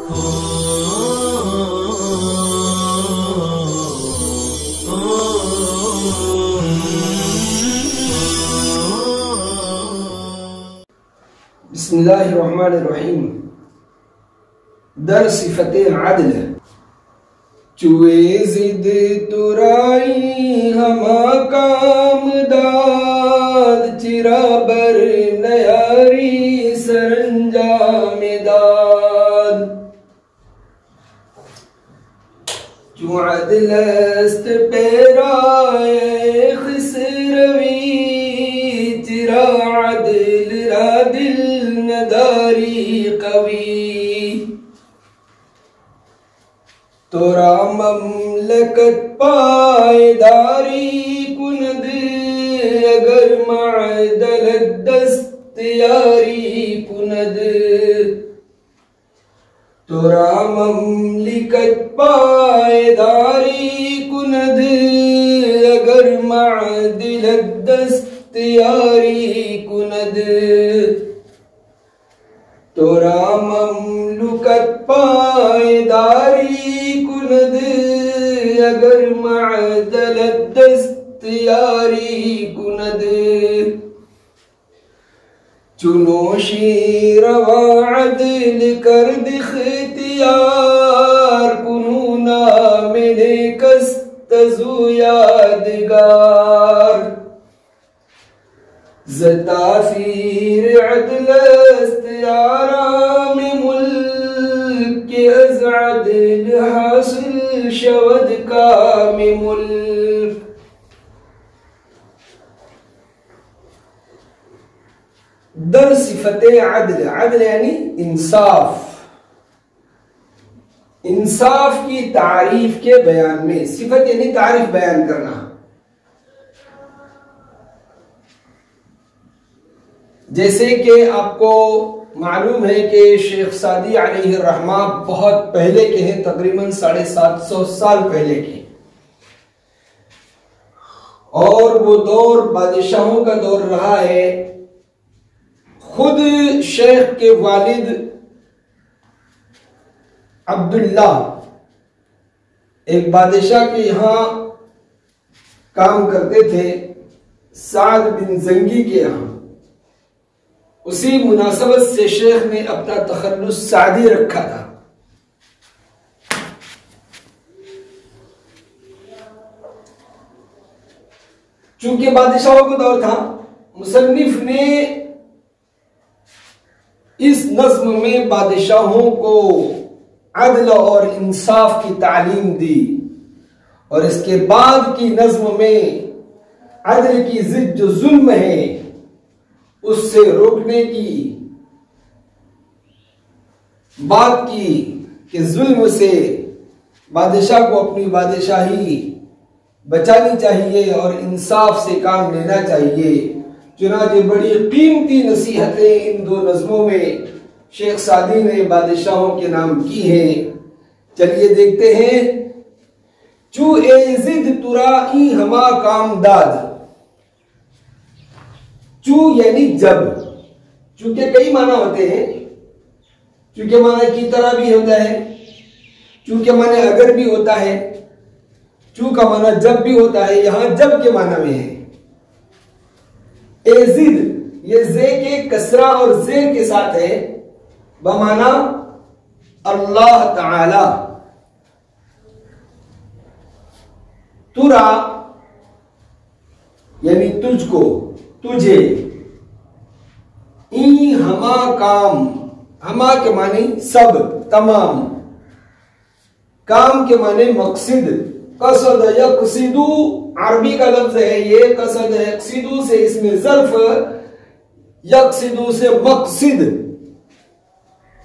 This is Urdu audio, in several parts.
بسم اللہ الرحمن الرحیم. در صفت عدل. چوئے زد ترائی ہما کام داد، چرا بر نیاری سرانجام داد. چو عدل است پیرائے خسروی، چرا عدل را دل نداری قوی. تورا مملکت پائیداری کند، اگر معدلت دستیاری کند. تورا مملکت پائیداری کند، اگر معدلت دستیاری کند. تورا مملکت پائیداری کند، اگر معدلت دستیاری کند. چنوشی روا عدل کرد اختیار، کنونا ملے کستزو یادگار. زتاثیر عدل است آرام ملک، کہ از عدل حاصل شود کام ملک. در صفت عدل. عدل یعنی انصاف. انصاف کی تعریف کے بیان میں. صفت یعنی تعریف بیان کرنا. جیسے کہ آپ کو معلوم ہے کہ شیخ سعدی علیہ الرحمہ بہت پہلے کے ہیں، تقریباً 750 سال پہلے کے، اور وہ دور بادشاہوں کا دور رہا ہے. خود شیخ کے والد عبداللہ ایک بادشاہ کے یہاں کام کرتے تھے، سعد بن زنگی کے یہاں. اسی مناسبت سے شیخ نے اپنا تخلص سعدی رکھا تھا. چونکہ بادشاہوں کا دور تھا، مصنف نے اس نظم میں بادشاہوں کو عدل اور انصاف کی تعلیم دی، اور اس کے بعد کی نظم میں عدل کی ضد جو ظلم ہے اس سے روکنے کی بات کی کہ ظلم سے بادشاہ کو اپنی بادشاہی بچانی چاہیے اور انصاف سے کام لینا چاہیے. چنانچہ بڑی قیمتی نصیحتیں ان دو نظموں میں شیخ سعدی نے بادشاہوں کے نام کی ہیں. چلیے دیکھتے ہیں. چو اے زد ترائی ہما کام داد. چو یعنی جب. چونکہ کئی معنی ہوتے ہیں. چونکہ معنی کی طرح بھی ہوتا ہے، چونکہ معنی اگر بھی ہوتا ہے، چو کا معنی جب بھی ہوتا ہے. یہاں جب کے معنی میں ہے. اے زد یہ زے کے کسرہ اور زیر کے ساتھ ہے، بمعنی اللہ تعالی. ترا یعنی تجھ کو، تجھے. ای ہما کام. ہما کے معنی سب، تمام. کام کے معنی مقصد. قصد یقصدو عربی کا لفظ ہے یہ. قصد یقصدو سے اس میں ظرف، یقصدو سے مقصد.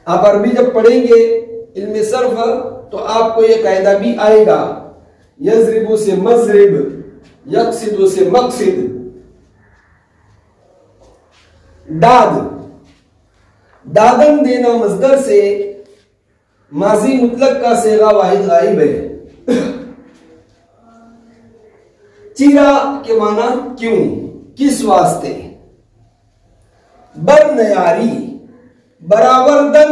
آپ عربی جب پڑھیں گے علم صرف تو آپ کو یہ قاعدہ بھی آئے گا. یضربو سے مضرب، یقصدو سے مقصد. داد. دادن دینا مصدر سے ماضی مطلق کا صیغہ واحد غائب ہے. چیرا کے معنی کیوں، کس واسطے. بر نیاری برابردن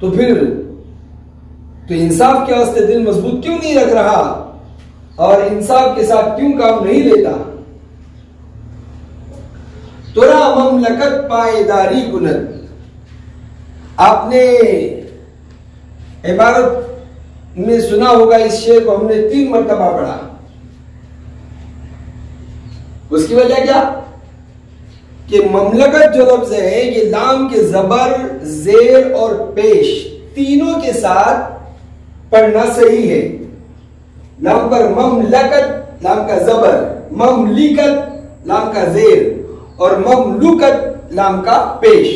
تو پھر تو انصاف کے واسطے دل مضبوط کیوں نہیں رکھ رہا اور انصاف کے ساتھ کیوں کام نہیں لیتا؟ ترا مملکت پائیداری کند. آپ نے عبارت میں سنا ہوگا، اس شعر کو ہم نے 3 مرتبہ پڑھا. اس کی وجہ کیا کہ مملکت جو لفظ ہے یہ لام کے زبر، زیر اور پیش تینوں کے ساتھ پڑھنا صحیح ہے. لام پر مملکت لام کا زبر، مملکت لام کا زیر اور مملوکت لام کا پیش.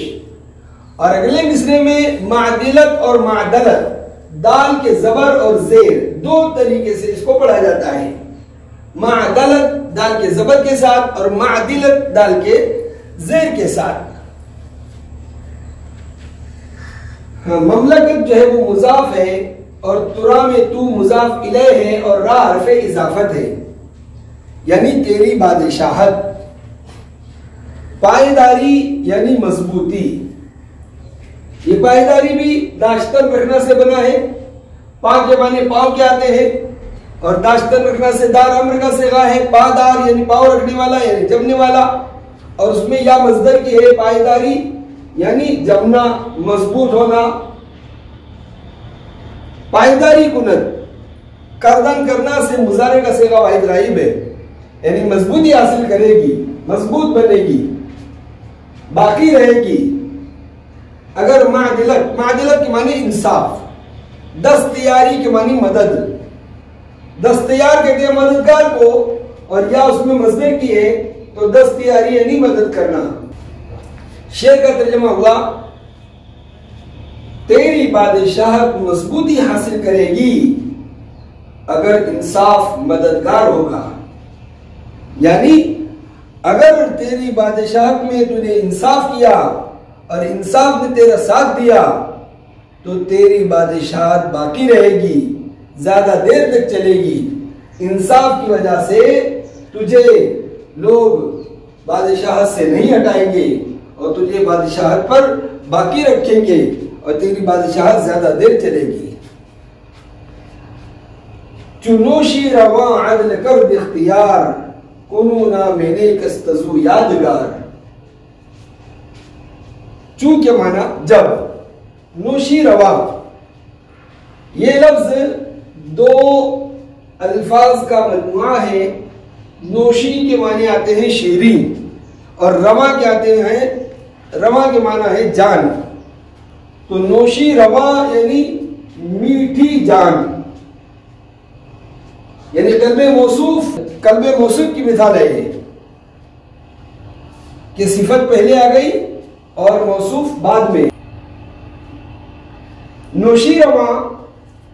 اور اگلے مصرے میں معدلت اور معدلت دال کے زبر اور زیر 2 طریقے سے اس کو پڑھا جاتا ہے. معدلت دال کے زبر کے ساتھ اور معدلت دال کے زیر کے ساتھ. مملکت جو ہے وہ مضاف ہے اور ترا میں تو مضاف الیہ ہے اور را حرف اضافت ہے، یعنی تیری بادشاہت. پائیداری یعنی مضبوطی. یہ پائیداری بھی داشتن رکھنا سے بنا ہے. پا کے معنی پاؤں کے آتے ہیں اور داشتن رکھنا سے دار امر کا صیغہ ہے. پادار یعنی پاؤں رکھنے والا یعنی جمنے والا، اور اس میں یا مصدر کی ہے پائیداری یعنی جمنا، مضبوط ہونا. پائیداری کند کردن کرنا سے مضارع کا صیغہ واحد غائب ہے، یعنی مضبوطی حاصل کرے گی، مضبوط بنے گی، باقی رہے گی. اگر معدلت کے معنی انصاف، دستیاری کے معنی مدد. دستیار کہتے ہیں مددگار کو، اور یا اس میں مصدر کی ہے تو دستیاری یعنی مدد کرنا. شعر کا ترجمہ ہوا تیری بادشاہت مضبوطی حاصل کرے گی اگر انصاف مددگار ہوگا. یعنی اگر تیری بادشاہت میں تو نے انصاف کیا اور انصاف نے تیرا ساتھ دیا تو تیری بادشاہت باقی رہے گی، زیادہ دیر تک چلے گی. انصاف کی وجہ سے تجھے لوگ بادشاہت سے نہیں ہٹائیں گے اور تجھے بادشاہت پر باقی رکھیں گے اور تیری بادشاہت زیادہ دیر چلے گی. چنوشی رواں عدل کرد اختیار کنونا میں نے کستزو یادگار. چونکہ مانا جب، نوشی روا یہ لفظ 2 الفاظ کا مجموعہ ہے. نوشی کے معنی آتے ہیں شیرین اور روا کے آتے ہیں، روا کے معنی ہے جان. تو نوشی روا یعنی میٹھی جان، یعنی قلب موصوف کی مثال ہے یہ کہ صفت پہلے آ گئی اور موصوف بعد میں. نوشی روا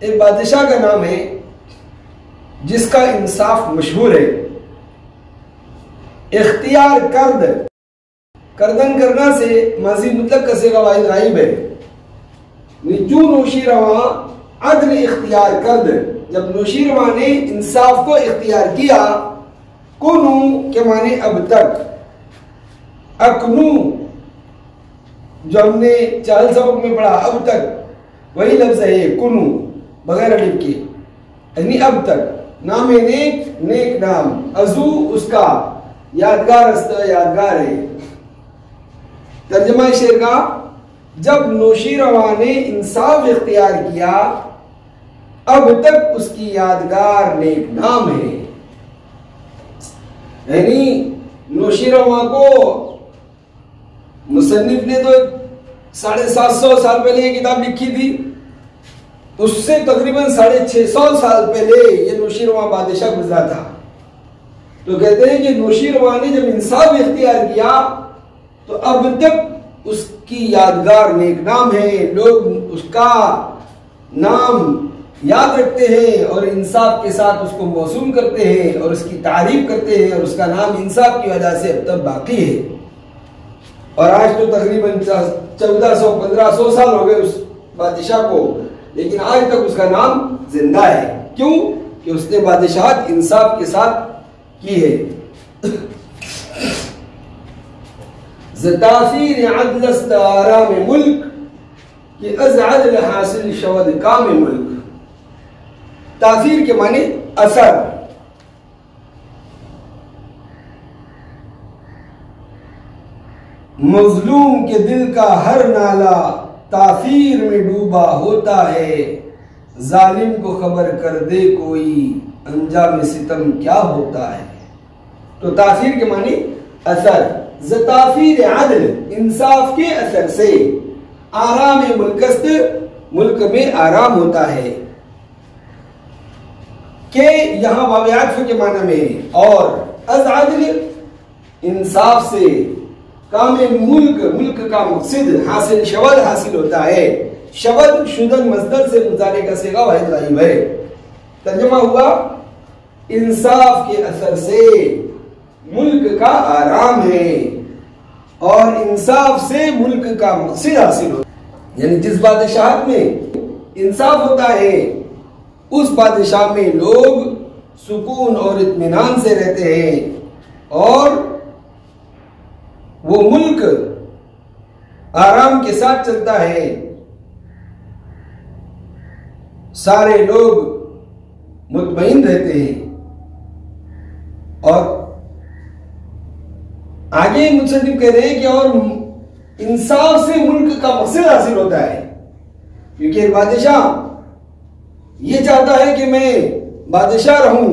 ایک بادشاہ کا نام ہے جس کا انصاف مشہور ہے. اختیار کردن کرنا سے ماضی مطلق کا صیغہ واحد غائب ہے. جو نوشی روا عدل اختیار کرد، جب نوشی روا نے انصاف کو اختیار کیا. کنو کے معنی اب تک، اکنو جو ہم نے 4 سبق میں پڑھا اب تک وہی لفظ ہے کنو بغیر الف کے، یعنی اب تک. نام نیک، نیک نام. ازو اس کا، یادگار است یادگار ہے. ترجمہ شعر کا جب نوشی روا نے انصاف اختیار کیا اب تک اس کی یادگار نیک نام ہے. یعنی نوشی روا کو مصنف نے تو 750 سال پہلے یہ کتاب لکھی تھی، اس سے تقریباً 650 سال پہلے یہ نوشی روا بادشاہ گزرا تھا. تو کہتے ہیں کہ نوشی روا نے جب انصاف اختیار کیا تو اب تک اس کی یادگار نیک نام ہے. لوگ اس کا نام یاد رکھتے ہیں اور انصاف کے ساتھ اس کو موسوم کرتے ہیں اور اس کی تعریف کرتے ہیں اور اس کا نام انصاف کی وجہ سے اب تک باقی ہے. اور آج تو تقریباً 1400-1500 سال ہو گئے اس بادشاہ کو، لیکن آج تک اس کا نام زندہ ہے. کیوں؟ کہ اس نے بادشاہت انصاف کے ساتھ کی ہے. ز تاثیر عدل است آرام ملک کہ از عدل حاصل شود کام ملک. تاثیر کے معنی اثر. مظلوم کے دل کا ہر نالہ تاثیر میں ڈوبا ہوتا ہے. ظالم کو خبر کر دے کوئی انجام ستم کیا ہوتا ہے. تو تاثیر کے معنی اثر. تاثیر عدل انصاف کے اثر سے آرام ملکست ملک میں آرام ہوتا ہے. کہ یہاں واقعات کے معنی میں اور از عدل انصاف سے کام ملک ملک کا مقصد حاصل شود حاصل ہوتا ہے. شود شدن مصدر سے مضارع کا صیغہ واحد غائب ہے. ترجمہ ہوا انصاف کے اثر سے ملک کا آرام ہے اور انصاف سے ملک کا مقصد حاصل ہوتا ہے. یعنی جس بادشاہت میں انصاف ہوتا ہے اس بادشاہ میں لوگ سکون اور اطمینان سے رہتے ہیں اور وہ ملک آرام کے ساتھ چلتا ہے. سارے لوگ مطمئن رہتے ہیں. اور آگے مصنف کہہ رہے ہیں کہ اور انصاف سے ملک کا مقصد حاصل ہوتا ہے. کیونکہ بادشاہ یہ چاہتا ہے کہ میں بادشاہ رہوں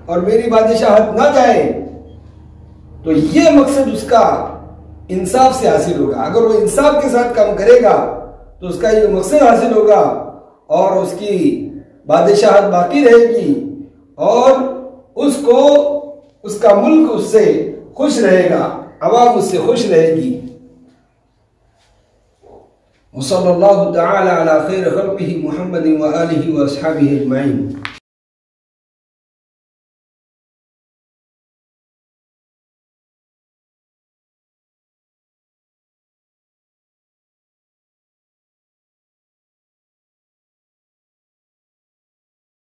اور میری بادشاہت نہ جائے تو یہ مقصد اس کا انصاف سے حاصل ہوگا. اگر وہ انصاف کے ساتھ کام کرے گا تو اس کا یہ مقصد حاصل ہوگا اور اس کی بادشاہت باقی رہے گی اور اس کو اس کا ملک اس سے خوش رہے گا, عوام اس سے خوش رہے گی. وصلی اللہ تعالی علی خیر خلقہ محمد و آلہ و اصحابہ اجمعین.